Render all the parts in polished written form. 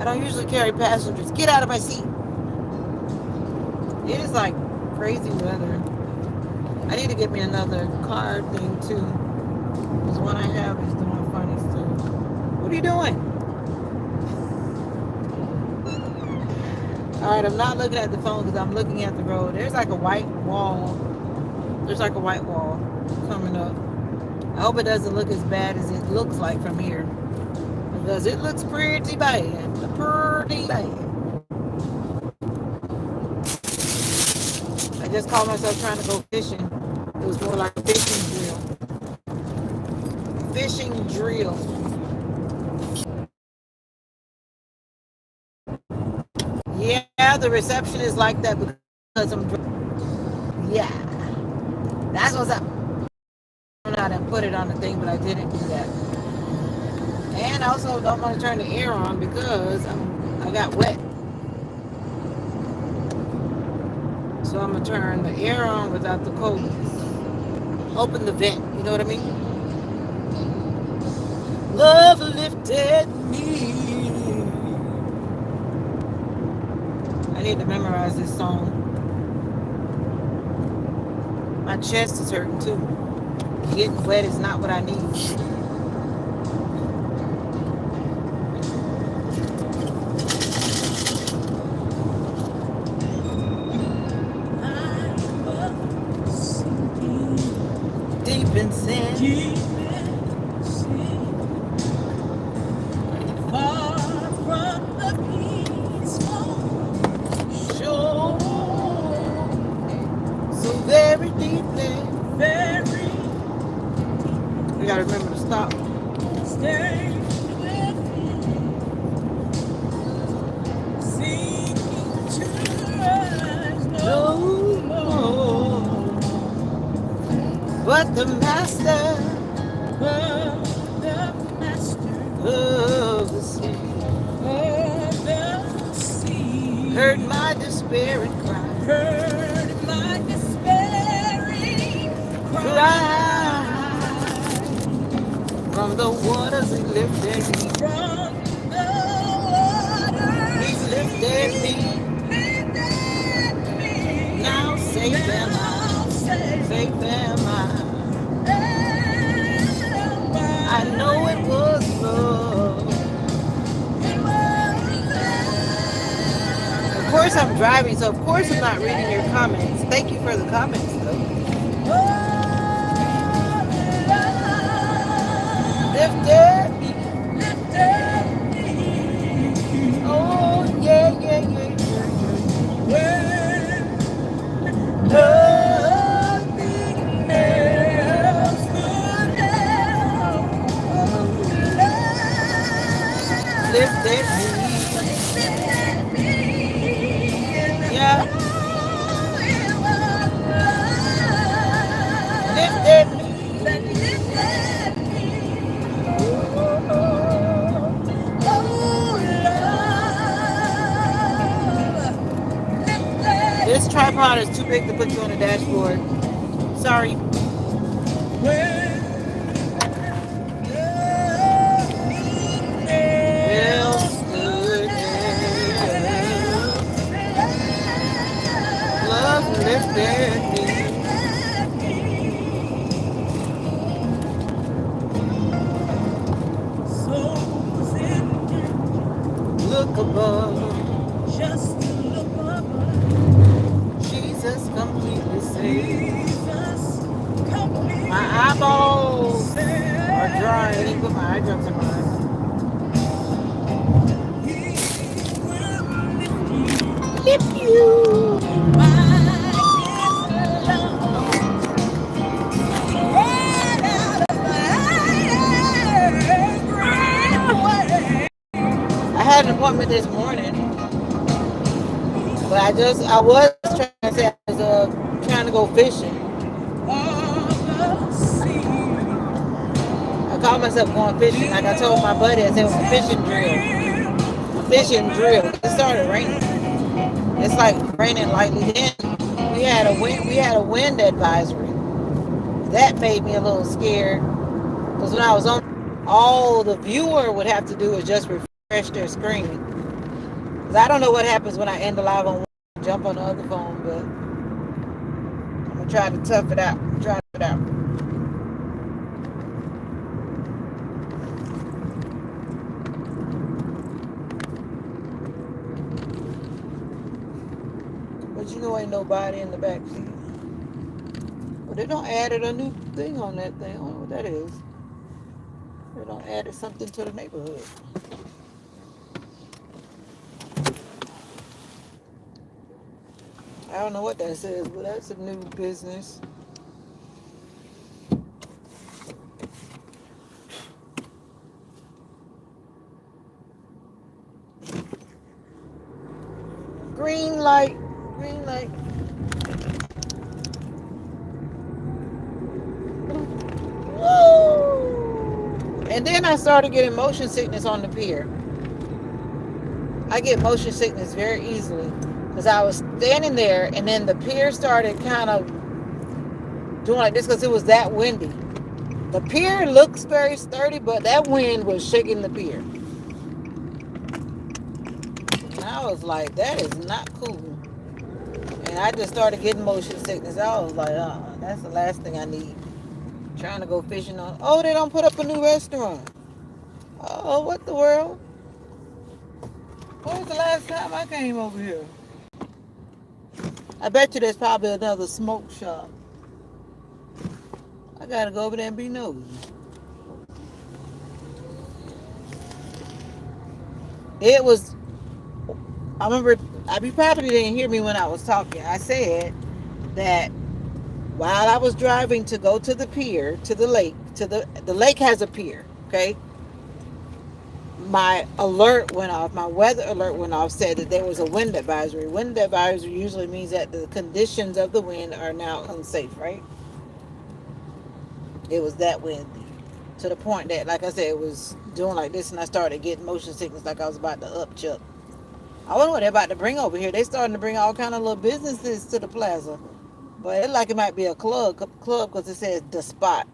I don't usually carry passengers. Get out of my seat. It is like crazy weather. I need to get me another card thing too. Because one I have is doing funny stuff. What are you doing? Alright, I'm not looking at the phone because I'm looking at the road. There's like a white wall. There's like a white wall coming up. I hope it doesn't look as bad as it looks like from here. Because it looks pretty bad. Pretty bad. I just called myself trying to go fishing. It was more like a fishing drill. Fishing drill. Yeah, the reception is like that because I'm. Yeah, that's what's up. I don't know how to put it on the thing, but I didn't do that. And I also don't want to turn the air on because I got wet. So I'm gonna turn the air on without the coldness. Open the vent. You know what I mean? Love lifted me. I need to memorize this song. My chest is hurting too. Getting wet is not what I need. Deep in sin. Far from the peaceful shore. So very deeply. Very. We gotta remember to stop. Stay with me. Seeking to rise no more. But the master of the sea, heard my despairing cry. Heard my despairing cry. From the waters he lifted me. From the waters he lifted me. Now safe am I. Safe am I. I know it was love. Of course I'm driving, so of course I'm not reading your comments. Thank you for the comments though. Lifted me. Oh yeah, yeah, yeah, yeah. Nothing else could help. Lifted me. Yeah. Lifted me. This tripod is too big to put you on the dashboard. Sorry. Feels good. Love lifted me. Look above. Just look above. Jesus completely saved. My eyeballs are dry. I didn't put my eye drops in my eyes. Lift you. I had an appointment this morning, but I was trying to say I was trying to go fishing. I called myself going fishing. Like I told my buddy, I said it was a fishing drill. A fishing drill. It started raining. It's like raining lightly. Then we had a wind advisory. That made me a little scared. Because when I was on, all the viewer would have to do is just refresh their screen. Cause I don't know what happens when I end the live on one and jump on the other phone, but I'm gonna try to tough it out. Try it out. But you know, ain't nobody in the back seat. But they don't added a new thing on that thing. I don't know what that is. They don't added something to the neighborhood. I don't know what that says, but that's a new business. Green light. Green light. Woo! And then I started getting motion sickness on the pier. I get motion sickness very easily because I was standing there and then the pier started kind of doing like this because it was that windy. The pier looks very sturdy, but that wind was shaking the pier. And I was like, that is not cool. And I just started getting motion sickness. I was like, that's the last thing I need. Trying to go fishing on. Oh, they don't put up a new restaurant. Oh, what the world? When was the last time I came over here? I bet you there's probably another smoke shop. I gotta go over there and be nosy. It was, I remember, you probably didn't hear me when I was talking. I said that while I was driving to go to the pier, to the lake, the lake has a pier, okay? My alert went off, my weather alert went off, said that there was a wind advisory. Wind advisory usually means that the conditions of the wind are now unsafe, right? It was that windy to the point that, like I said, it was doing like this, and I started getting motion sickness like I was about to upchuck. I wonder what they're about to bring over here. They starting to bring all kind of little businesses to the plaza. But it like it might be a club because it says the spot.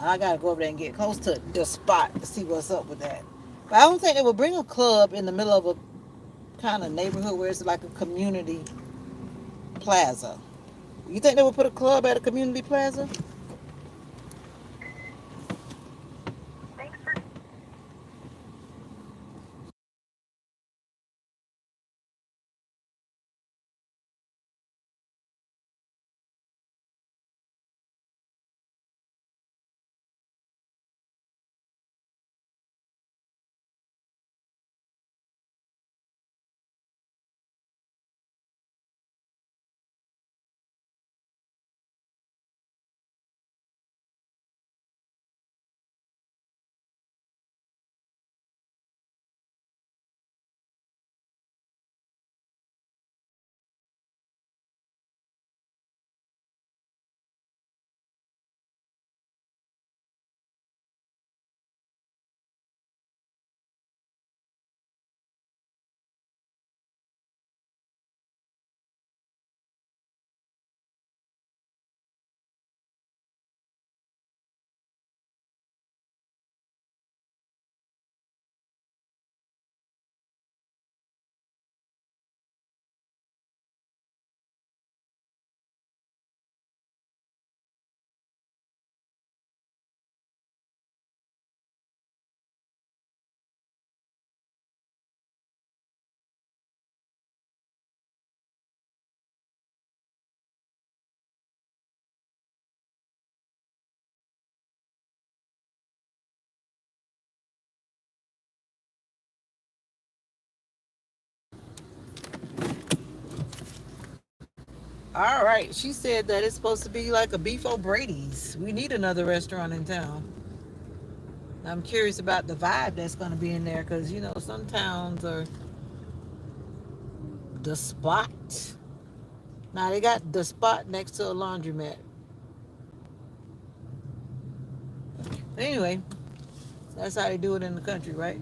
I gotta go over there and get close to the spot to see what's up with that. But I don't think they would bring a club in the middle of a kind of neighborhood where it's like a community plaza. You think they would put a club at a community plaza? All right. She said that it's supposed to be like a Beef O'Brady's. We need another restaurant in town. I'm curious about the vibe that's going to be in there because, you know, some towns are the spot. Now they got the spot next to a laundromat. Anyway, that's how they do it in the country, right?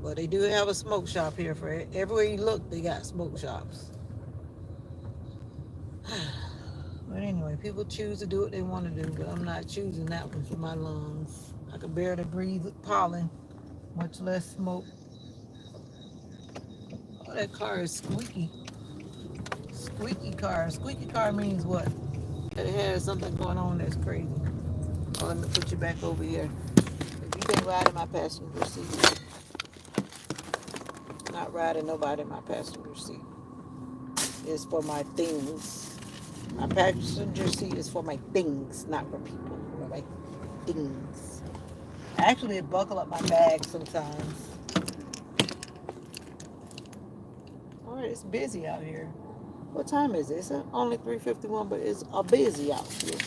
But they do have a smoke shop here for everywhere you look. They got smoke shops. But anyway, people choose to do what they want to do, but I'm not choosing that one for my lungs. I can barely breathe with pollen, much less smoke. Oh, that car is squeaky. Squeaky car. Squeaky car means what? That it has something going on that's crazy. Oh, let me put you back over here. If you can ride in my passenger seat, not riding nobody in my passenger seat. It's for my things. My passenger seat is for my things, not for people. For my things. Actually, it buckle up my bag sometimes. All right, it's busy out here. What time is it? It's only 3:51, but it's busy out here.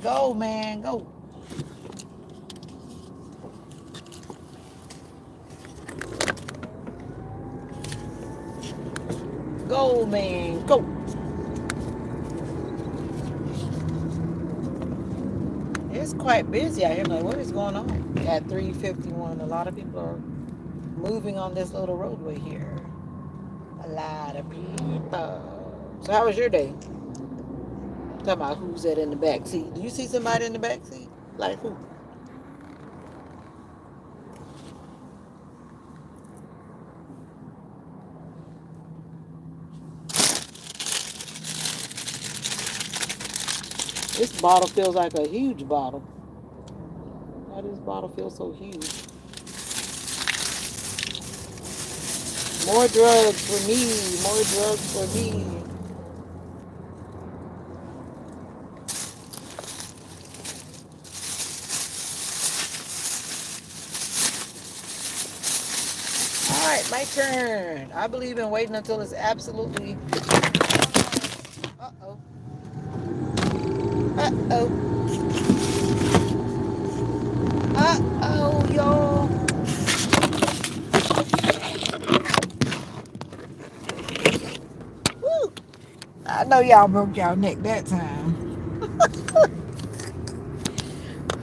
Go, man, go. Go, man, go. It's quite busy out here. I'm like, what is going on? At 3:51, a lot of people are moving on this little roadway here. A lot of people. So how was your day? Talking about who's that in the back seat. Do you see somebody in the back seat? Like who? This bottle feels like a huge bottle. Why does this bottle feel so huge? More drugs for me. More drugs for me. All right, my turn. I believe in waiting until it's absolutely. Uh oh. Uh oh. Uh oh, y'all. Woo. I know y'all broke y'all neck that time.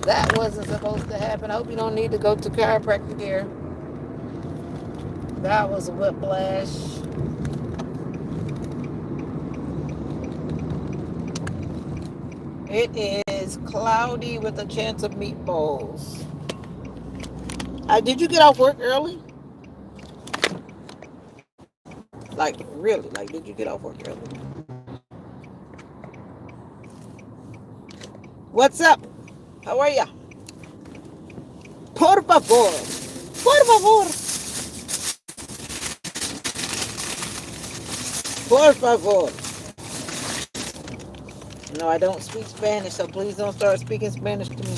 That wasn't supposed to happen. I hope you don't need to go to chiropractic care. That was a whiplash. It is cloudy with a chance of meatballs. Did you get off work early? Like, really? Like, did you get off work early? What's up? How are ya? Por favor. Por favor. Por favor. No, I don't speak Spanish, so please don't start speaking Spanish to me.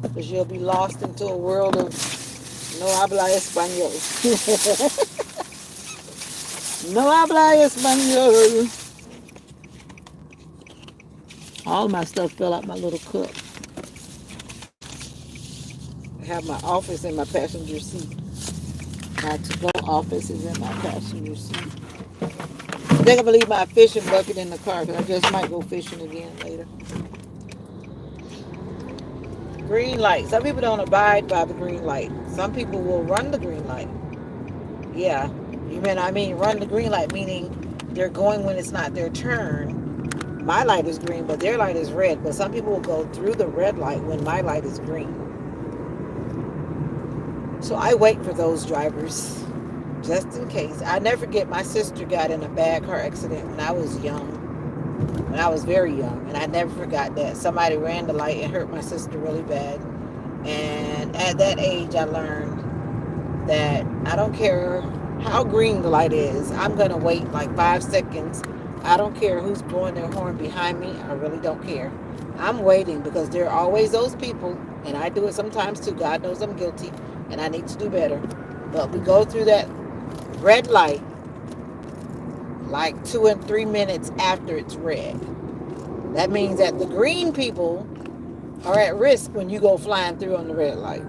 Because you'll be lost into a world of no habla español. No habla español. All my stuff fell out my little cup. I have my office in my passenger seat. My to-go office is in my passenger seat. I think I'm gonna leave my fishing bucket in the car because I just might go fishing again later. Green light. Some people don't abide by the green light. Some people will run the green light. Yeah. I mean run the green light, meaning they're going when it's not their turn. My light is green, but their light is red. But some people will go through the red light when my light is green. So I wait for those drivers just in case. I never forget my sister got in a bad car accident when I was young, when I was very young, and I never forgot that. Somebody ran the light and hurt my sister really bad. And at that age, I learned that I don't care how green the light is. I'm going to wait like 5 seconds. I don't care who's blowing their horn behind me. I really don't care. I'm waiting because there are always those people, and I do it sometimes too. God knows I'm guilty, and I need to do better. But we go through that red light like 2 and 3 minutes after it's red. That means that the green people are at risk when you go flying through on the red light.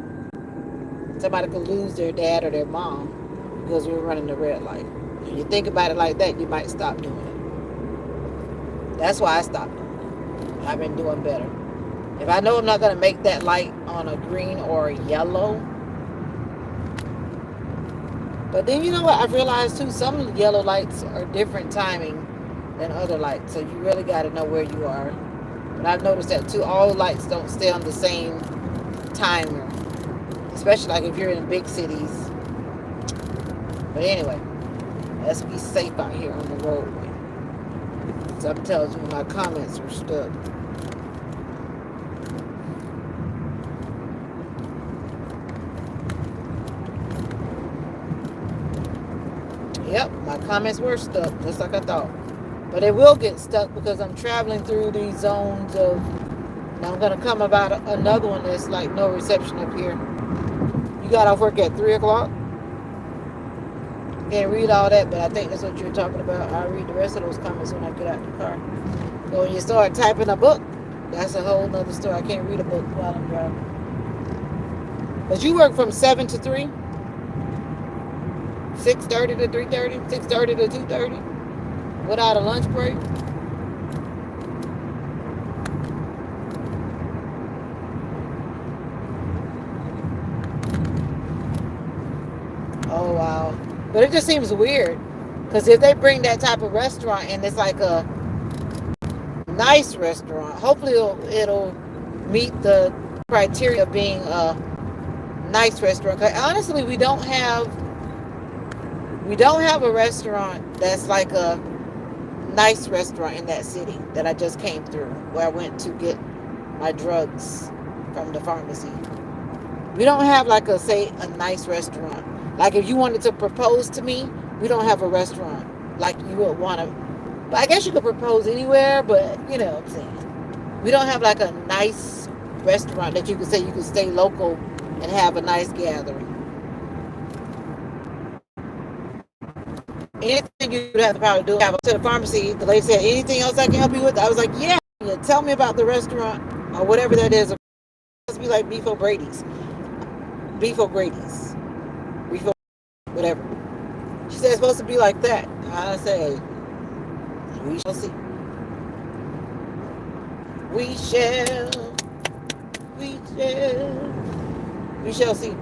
Somebody could lose their dad or their mom because we're running the red light. When you think about it like that, you might stop doing it. That's why I stopped doing it. I've been doing better. If I know I'm not going to make that light on a green or a yellow, But then you know what? I've realized too, some yellow lights are different timing than other lights. So you really got to know where you are. But I've noticed that too. All lights don't stay on the same timer, especially like if you're in big cities. But anyway, let's be safe out here on the roadway. So I'm telling you, my comments are stuck. Yep, my comments were stuck, just like I thought. But it will get stuck because I'm traveling through these zones of. Now I'm gonna come about another one that's like no reception up here. You got off work at 3 o'clock. Can't read all that, but I think that's what you're talking about. I'll read the rest of those comments when I get out the car. But when you start typing a book, that's a whole nother story. I can't read a book while I'm driving. But you work from 7 to 3, 6:30 to 3:30, 6:30 to 2:30, without a lunch break. Oh wow! But it just seems weird because if they bring that type of restaurant and it's like a nice restaurant, hopefully it'll meet the criteria of being a nice restaurant. 'Cause honestly, we don't have a restaurant that's like a nice restaurant in that city that I just came through, where I went to get my drugs from the pharmacy. We don't have like a nice restaurant. Like if you wanted to propose to me, we don't have a restaurant like you would want to. But I guess you could propose anywhere, but you know what I'm saying. We don't have like a nice restaurant that you could say you could stay local and have a nice gathering. Anything you would have the power to do, have to the pharmacy. The lady said, anything else I can help you with? I was like, yeah. Tell me about the restaurant or whatever that is. It must be like Beef O'Brady's. Beef O'Brady's. Beef O'Brady's, whatever. She said it's supposed to be like that. I said, we shall see. We shall. We shall. We shall see.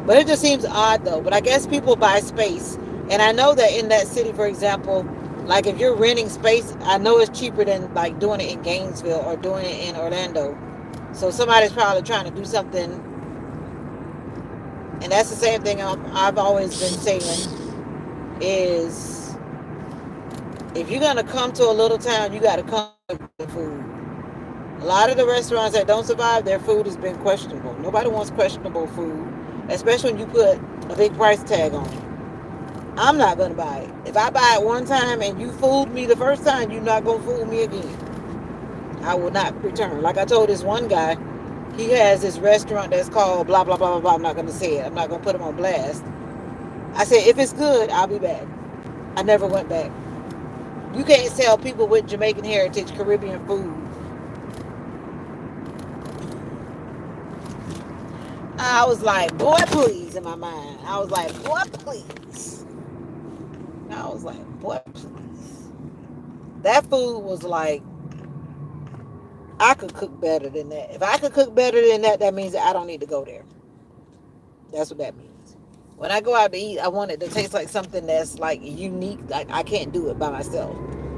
But it just seems odd though. But I guess people buy space. And I know that in that city, for example, like if you're renting space, I know it's cheaper than like doing it in Gainesville or doing it in Orlando. So somebody's probably trying to do something. And that's the same thing I've always been saying is if you're going to come to a little town, you got to come with the food. A lot of the restaurants that don't survive, their food has been questionable. Nobody wants questionable food, especially when you put a big price tag on it. I'm not going to buy it. If I buy it one time and you fooled me the first time, you're not going to fool me again. I will not return. Like I told this one guy, he has this restaurant that's called blah, blah, blah, blah, blah. I'm not going to say it. I'm not going to put him on blast. I said, if it's good, I'll be back. I never went back. You can't sell people with Jamaican heritage, Caribbean food. I was like, boy, please, in my mind. I was like, boy, please. I was like, boy, please. That food was like, I could cook better than that. If I could cook better than that, that means that I don't need to go there. That's what that means. When I go out to eat, I want it to taste like something that's like unique. Like I can't do it by myself.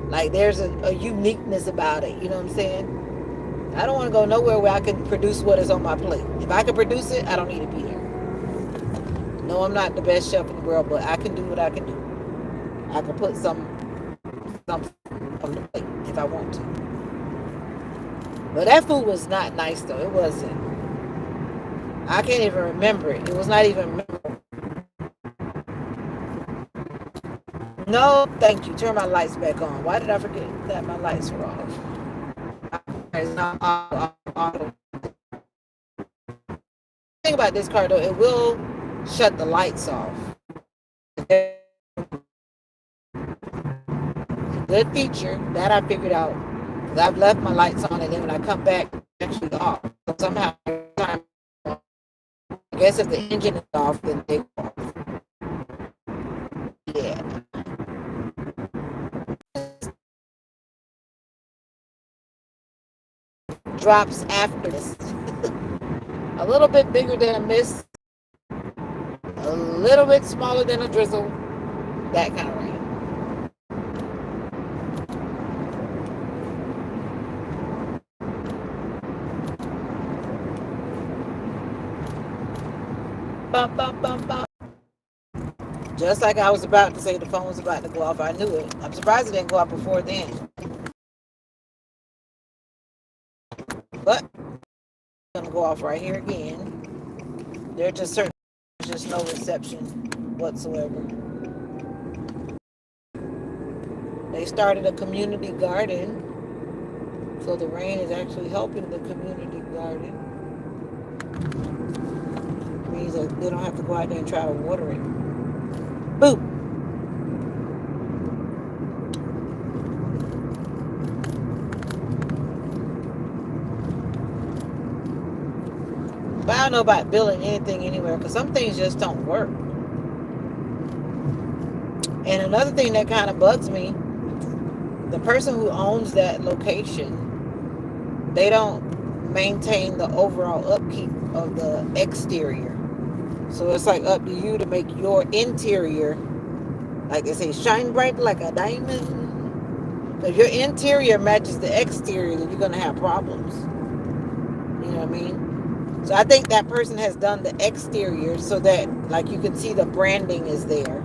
Like there's a uniqueness about it. You know what I'm saying? I don't want to go nowhere where I can produce what is on my plate. If I can produce it, I don't need to be there. No, I'm not the best chef in the world, but I can do what I can do. I can put some on the plate if I want to. But that food was not nice though. It wasn't. I can't even remember it. It was not even memorable. No, thank you. Turn my lights back on. Why did I forget that my lights were off? It's not auto. The thing about this car though, it will shut the lights off. Good feature that I figured out. Because I've left my lights on and then when I come back, it's actually off. So somehow, I guess if the engine is off, then they go off. Yeah. Drops after this. A little bit bigger than a mist. A little bit smaller than a drizzle, that kind of rain. Bum, bum, bum, bum. Just like I was about to say the phone was about to go off, I knew it. I'm surprised it didn't go off before then. But it's gonna go off right here again. There's just certain, there's just no reception whatsoever. They started a community garden, so the rain is actually helping the community garden. It means that they don't have to go out there and try to water it. Boom. But I don't know about building anything anywhere because some things just don't work. And another thing that kind of bugs me, the person who owns that location, they don't maintain the overall upkeep of the exterior. So it's like up to you to make your interior, like they say, shine bright like a diamond. If your interior matches the exterior, then you're going to have problems. You know what I mean? So I think that person has done the exterior so that, like, you can see the branding is there.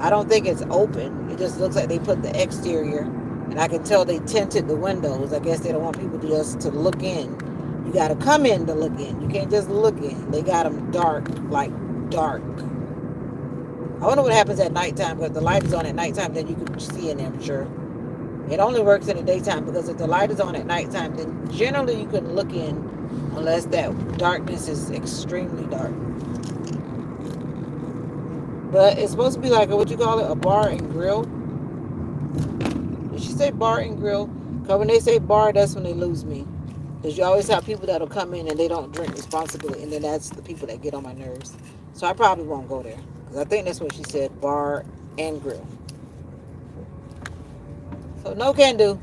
I don't think it's open. It just looks like they put the exterior, and I can tell they tinted the windows. I guess they don't want people just to look in. You got to come in to look in. You can't just look in. They got them dark, like dark. I wonder what happens at nighttime, because the light is on at nighttime, then you can see in there, I'm sure. It only works in the daytime, because if the light is on at nighttime, then generally you can look in, unless that darkness is extremely dark. But it's supposed to be like what you call it, a bar and grill. Did she say bar and grill? Because when they say bar, that's when they lose me. Because you always have people that'll come in and they don't drink responsibly, and then that's the people that get on my nerves. So I probably won't go there, because I think that's what she said, bar and grill. So no can do.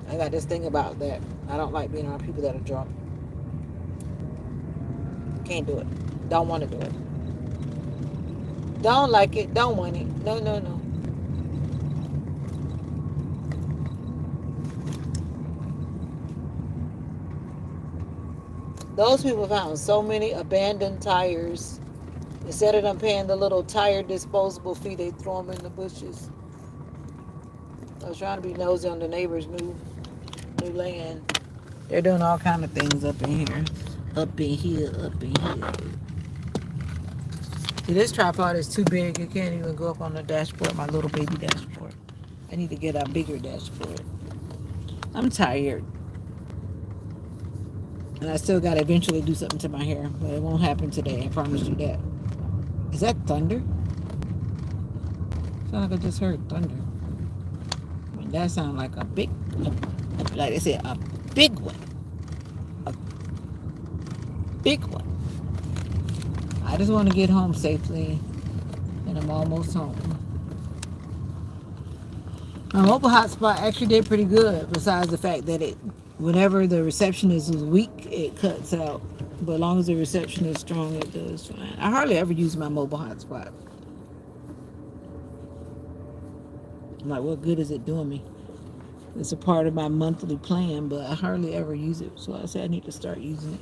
I got this thing about that. I don't like being around people that are drunk. Can't do it. Don't want to do it. Don't like it. Don't want it. No, no, no. Those people found so many abandoned tires. Instead of them paying the little tire disposable fee, they throw them in the bushes. I was trying to be nosy on the neighbor's new land. They're doing all kind of things up in here. Up in here, up in here. See, this tripod is too big. It can't even go up on the dashboard, my little baby dashboard. I need to get a bigger dashboard. I'm tired. And I still got to eventually do something to my hair. But it won't happen today. I promise you that. Is that thunder? Sound like I just heard thunder. I mean, that sounds like a big, like they said, a big one. A big one. I just want to get home safely. And I'm almost home. My mobile hotspot actually did pretty good, besides the fact that whenever the receptionist is weak, it cuts out. But as long as the reception is strong, it does fine. I hardly ever use my mobile hotspot. I'm like, what good is it doing me? It's a part of my monthly plan, but I hardly ever use it. So I said I need to start using it.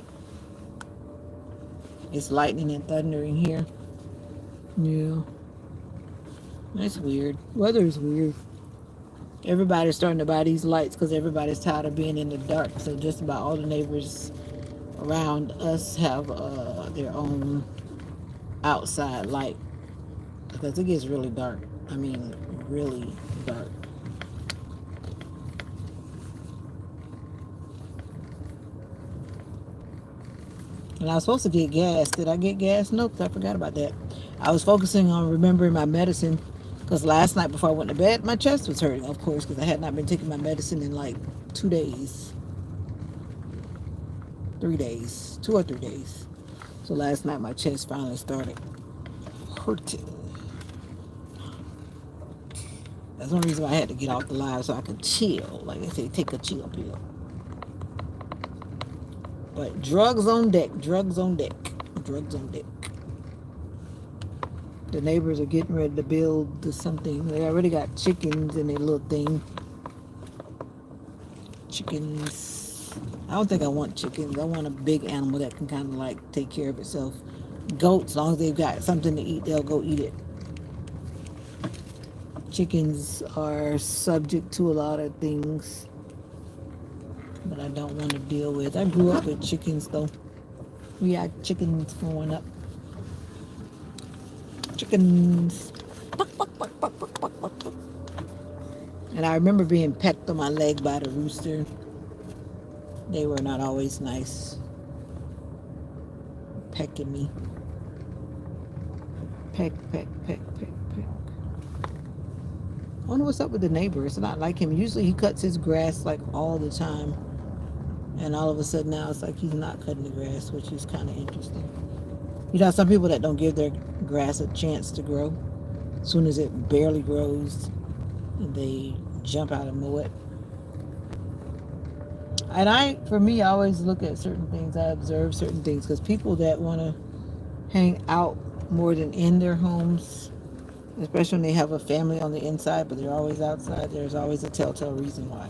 It's lightning and thundering here. Yeah. That's weird. Weather is weird. Everybody's starting to buy these lights because everybody's tired of being in the dark. So just about all the neighbors around us have their own outside light, because it gets really dark. I mean, really dark. And I was supposed to get gas. Did I get gas? Nope, I forgot about that. I was focusing on remembering my medicine, because last night before I went to bed, my chest was hurting, of course, because I had not been taking my medicine in like 2 days. 3 days. 2 or 3 days. So last night my chest finally started hurting. That's one reason why I had to get off the live, so I could chill. Like they say, take a chill pill. But drugs on deck, drugs on deck, drugs on deck. The neighbors are getting ready to build something. They already got chickens in their little thing. Chickens. I don't think I want chickens. I want a big animal that can kind of like take care of itself. Goats, as long as they've got something to eat, they'll go eat it. Chickens are subject to a lot of things that I don't want to deal with. I grew up with chickens though. We had chickens growing up. Chickens. And I remember being pecked on my leg by the rooster. They were not always nice. Pecking me. Peck, peck, peck, peck, peck. I wonder what's up with the neighbor. It's not like him. Usually he cuts his grass like all the time. And all of a sudden now it's like he's not cutting the grass, which is kind of interesting. You know, some people that don't give their grass a chance to grow. As soon as it barely grows, they jump out and mow it. And for me, I always look at certain things. I observe certain things because people that want to hang out more than in their homes, especially when they have a family on the inside, but they're always outside, there's always a telltale reason why.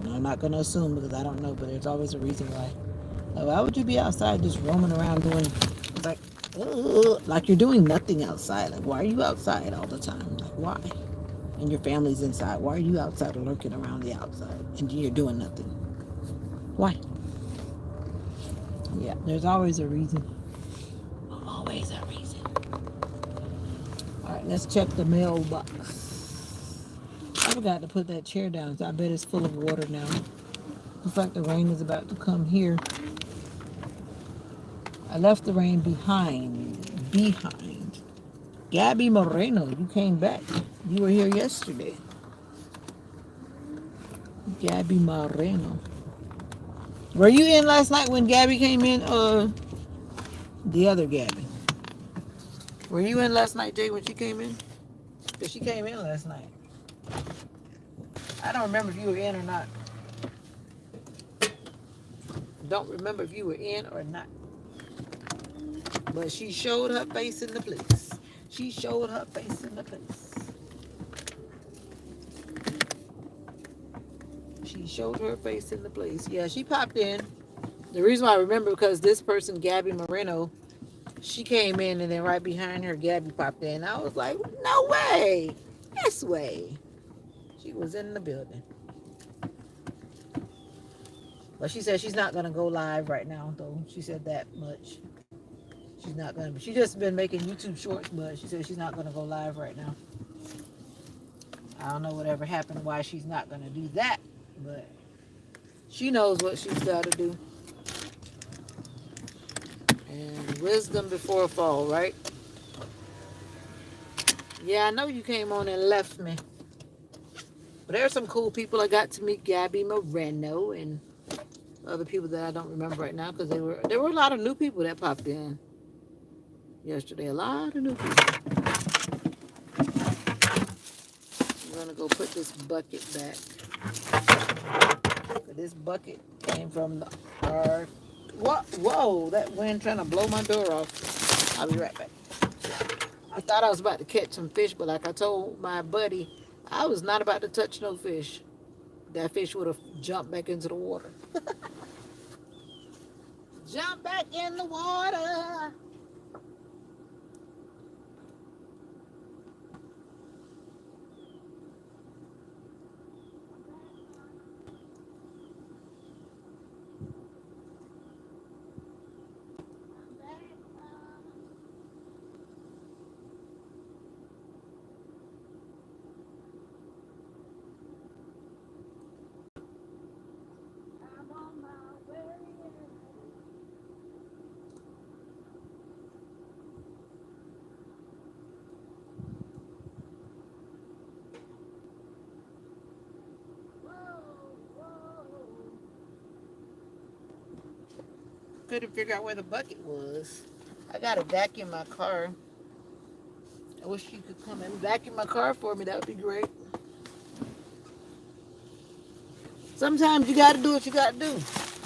And I'm not going to assume because I don't know, but there's always a reason why. Like, why would you be outside just roaming around doing, like, like you're doing nothing outside? Like, why are you outside all the time? Like, why? And your family's inside. Why are you outside or lurking around the outside and you're doing nothing? Why? Yeah, there's always a reason. Always a reason. All right, let's check the mailbox. I forgot to put that chair down, so I bet it's full of water now. Looks like the rain is about to come here. I left the rain behind. Behind. Gabby Moreno, you came back. You were here yesterday. Gabby Moreno. Were you in last night when Gabby came in, or the other Gabby? Were you in last night, Jay, when she came in? Because she came in last night. I don't remember if you were in or not. Don't remember if you were in or not. But she showed her face in the place. She showed her face in the place. She showed her face in the place. Yeah, she popped in. The reason why I remember because this person, Gabby Moreno, she came in and then right behind her, Gabby popped in. I was like, no way. This way. She was in the building. But she said she's not going to go live right now, though. She said that much. She's not going to. She just been making YouTube shorts, but she said she's not going to go live right now. I don't know whatever happened, why she's not going to do that, but she knows what she's got to do. And wisdom before a fall, right? Yeah, I know you came on and left me. But there are some cool people. I got to meet Gabby Moreno and other people that I don't remember right now because there were a lot of new people that popped in yesterday. A lot of new people. I'm gonna go put this bucket back. This bucket came from our. What? Whoa! That wind trying to blow my door off. I'll be right back. I thought I was about to catch some fish, but like I told my buddy, I was not about to touch no fish. That fish would have jumped back into the water. Jump back in the water. Couldn't figure out where the bucket was. I gotta vacuum my car. I wish you could come and vacuum my car for me. That would be great. Sometimes you gotta do what you gotta do.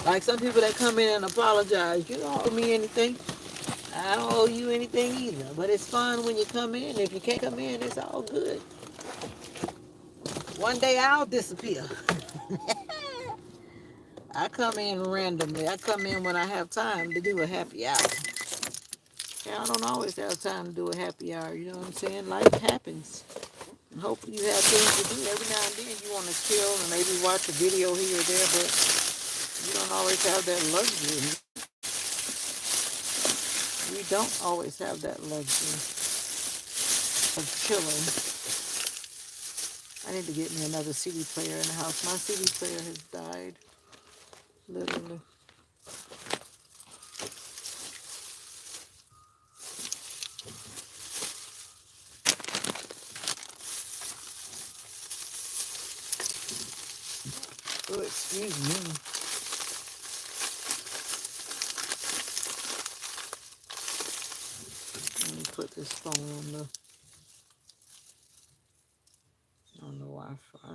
Like some people that come in and apologize. You don't owe me anything. I don't owe you anything either. But it's fun when you come in. If you can't come in, it's all good. One day I'll disappear. I come in randomly. I come in when I have time to do a happy hour. Yeah, I don't always have time to do a happy hour. You know what I'm saying? Life happens. And hopefully you have things to do. Every now and then you want to chill and maybe watch a video here or there, but you don't always have that luxury. We don't always have that luxury of chilling. I need to get me another CD player in the house. My CD player has died, literally. Oh, excuse me. Let me put this phone on the Wi-Fi.